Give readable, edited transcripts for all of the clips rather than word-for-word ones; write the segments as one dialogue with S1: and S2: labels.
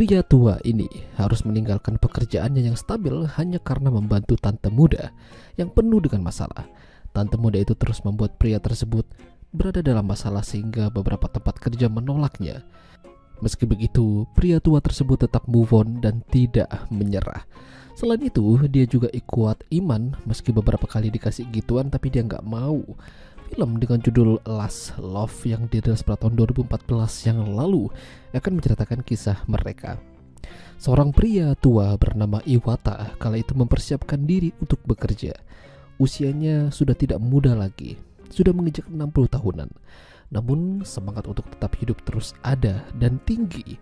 S1: Pria tua ini harus meninggalkan pekerjaannya yang stabil hanya karena membantu tante muda yang penuh dengan masalah. Tante muda itu terus membuat pria tersebut berada dalam masalah sehingga beberapa tempat kerja menolaknya. Meski begitu, pria tua tersebut tetap move on dan tidak menyerah. Selain itu, dia juga kuat iman meski beberapa kali dikasih gituan tapi dia nggak mau. Film dengan judul Last Love yang dirilis pada tahun 2014 yang lalu akan menceritakan kisah mereka. Seorang pria tua bernama Iwata kala itu mempersiapkan diri untuk bekerja. Usianya sudah tidak muda lagi, sudah menginjak 60 tahunan. Namun semangat untuk tetap hidup terus ada dan tinggi.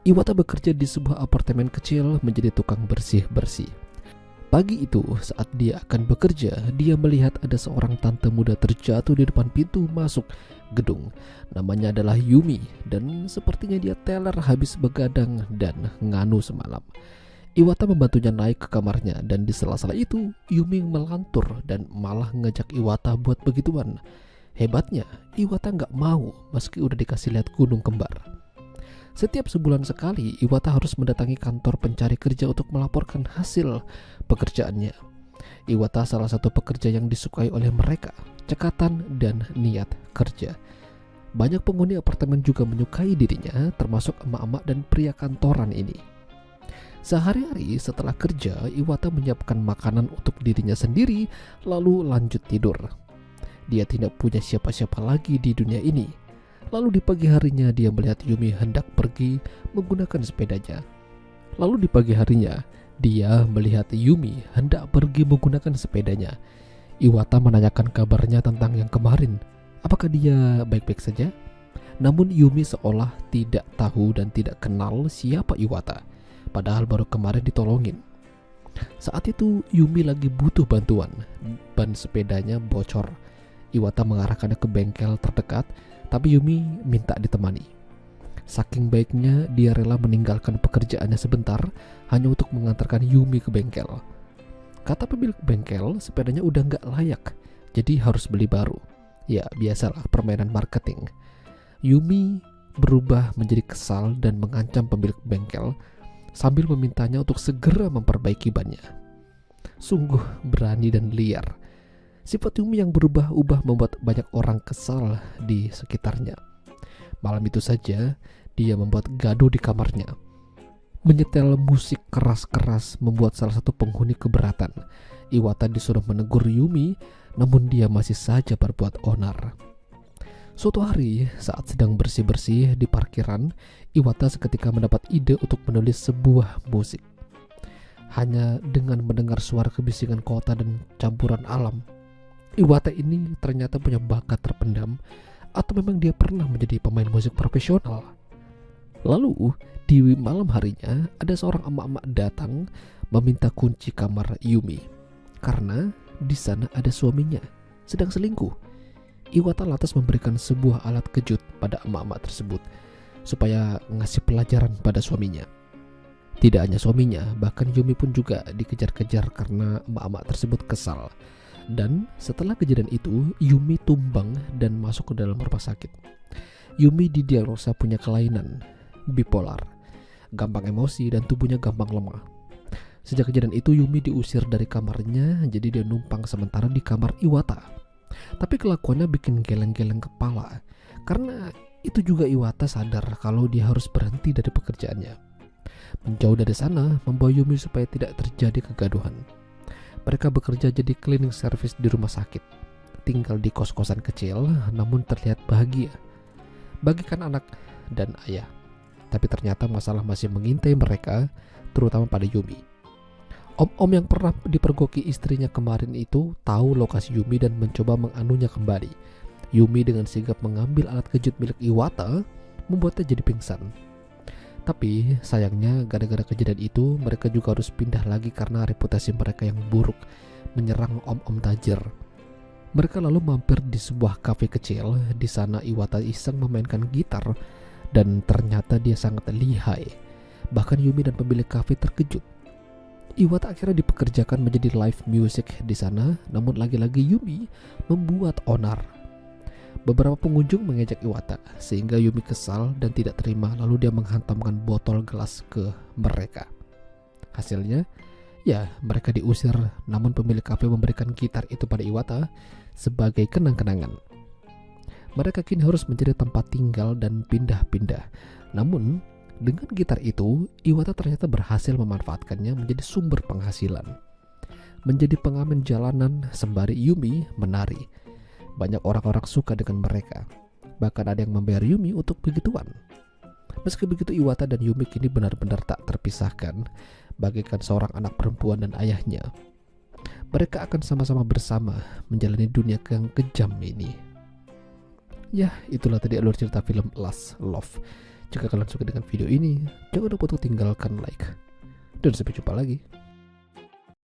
S1: Iwata bekerja di sebuah apartemen kecil menjadi tukang bersih-bersih. Pagi itu saat dia akan bekerja, dia melihat ada seorang tante muda terjatuh di depan pintu masuk gedung. Namanya adalah Yumi dan sepertinya dia teler habis begadang dan nganu semalam. Iwata membantunya naik ke kamarnya dan di sela-sela itu Yumi melantur dan malah ngajak Iwata buat begituan. Hebatnya, Iwata nggak mau meski udah dikasih lihat gunung kembar. Setiap sebulan sekali, Iwata harus mendatangi kantor pencari kerja untuk melaporkan hasil pekerjaannya. Iwata salah satu pekerja yang disukai oleh mereka, cekatan dan niat kerja. Banyak penghuni apartemen juga menyukai dirinya, termasuk emak-emak dan pria kantoran ini. Sehari-hari setelah kerja, Iwata menyiapkan makanan untuk dirinya sendiri, lalu lanjut tidur. Dia tidak punya siapa-siapa lagi di dunia ini. Lalu di pagi harinya dia melihat Yumi hendak pergi menggunakan sepedanya. Iwata menanyakan kabarnya tentang yang kemarin. Apakah dia baik-baik saja? Namun Yumi seolah tidak tahu dan tidak kenal siapa Iwata. Padahal baru kemarin ditolongin. Saat itu Yumi lagi butuh bantuan. Ban sepedanya bocor. Iwata mengarahkannya ke bengkel terdekat, tapi Yumi minta ditemani. Saking baiknya dia rela meninggalkan pekerjaannya sebentar hanya untuk mengantarkan Yumi ke bengkel. Kata pemilik bengkel, sepedanya udah nggak layak, jadi harus beli baru. Ya biasalah permainan marketing. Yumi berubah menjadi kesal dan mengancam pemilik bengkel sambil memintanya untuk segera memperbaiki bannya. Sungguh berani dan liar. Sifat Yumi yang berubah-ubah membuat banyak orang kesal di sekitarnya. Malam itu saja, dia membuat gaduh di kamarnya. Menyetel musik keras-keras membuat salah satu penghuni keberatan. Iwata disuruh menegur Yumi, namun dia masih saja berbuat onar. Suatu hari, saat sedang bersih-bersih di parkiran, Iwata seketika mendapat ide untuk menulis sebuah musik. Hanya dengan mendengar suara kebisingan kota dan campuran alam, Iwata ini ternyata punya bakat terpendam, atau memang dia pernah menjadi pemain musik profesional. Lalu di malam harinya ada seorang emak-emak datang meminta kunci kamar Yumi karena di sana ada suaminya sedang selingkuh. Iwata lantas memberikan sebuah alat kejut pada emak-emak tersebut supaya ngasih pelajaran pada suaminya. Tidak hanya suaminya, bahkan Yumi pun juga dikejar-kejar karena emak-emak tersebut kesal. Dan setelah kejadian itu, Yumi tumbang dan masuk ke dalam rumah sakit. Yumi didiagnosa punya kelainan bipolar, gampang emosi dan tubuhnya gampang lemah. Sejak kejadian itu Yumi diusir dari kamarnya, jadi dia numpang sementara di kamar Iwata. Tapi kelakuannya bikin geleng-geleng kepala, karena itu juga Iwata sadar kalau dia harus berhenti dari pekerjaannya. Menjauh dari sana membawa Yumi supaya tidak terjadi kegaduhan. Mereka bekerja jadi cleaning service di rumah sakit, tinggal di kos-kosan kecil namun terlihat bahagia, bagikan anak dan ayah. Tapi ternyata masalah masih mengintai mereka, terutama pada Yumi. Om-om yang pernah dipergoki istrinya kemarin itu tahu lokasi Yumi dan mencoba menganunya kembali. Yumi dengan sigap mengambil alat kejut milik Iwata, membuatnya jadi pingsan. Tapi sayangnya gara-gara kejadian itu mereka juga harus pindah lagi karena reputasi mereka yang buruk menyerang om-om tajir. Mereka lalu mampir di sebuah kafe kecil. Di sana Iwata iseng memainkan gitar dan ternyata dia sangat lihai. Bahkan Yumi dan pemilik kafe terkejut. Iwata akhirnya dipekerjakan menjadi live music di sana, namun lagi-lagi Yumi membuat onar. Beberapa pengunjung mengejek Iwata sehingga Yumi kesal dan tidak terima, lalu dia menghantamkan botol gelas ke mereka. Hasilnya, ya mereka diusir, namun pemilik kafe memberikan gitar itu pada Iwata sebagai kenang-kenangan. Mereka kini harus mencari tempat tinggal dan pindah-pindah. Namun, dengan gitar itu, Iwata ternyata berhasil memanfaatkannya menjadi sumber penghasilan. Menjadi pengamen jalanan sembari Yumi menari. Banyak orang-orang suka dengan mereka. Bahkan ada yang membayar Yumi untuk begituan. Meski begitu, Iwata dan Yumi kini benar-benar tak terpisahkan, bagaikan seorang anak perempuan dan ayahnya. Mereka akan sama-sama bersama menjalani dunia yang kejam ini. Ya, itulah tadi alur cerita film Last Love. Jika kalian suka dengan video ini, jangan lupa untuk tinggalkan like. Dan sampai jumpa lagi.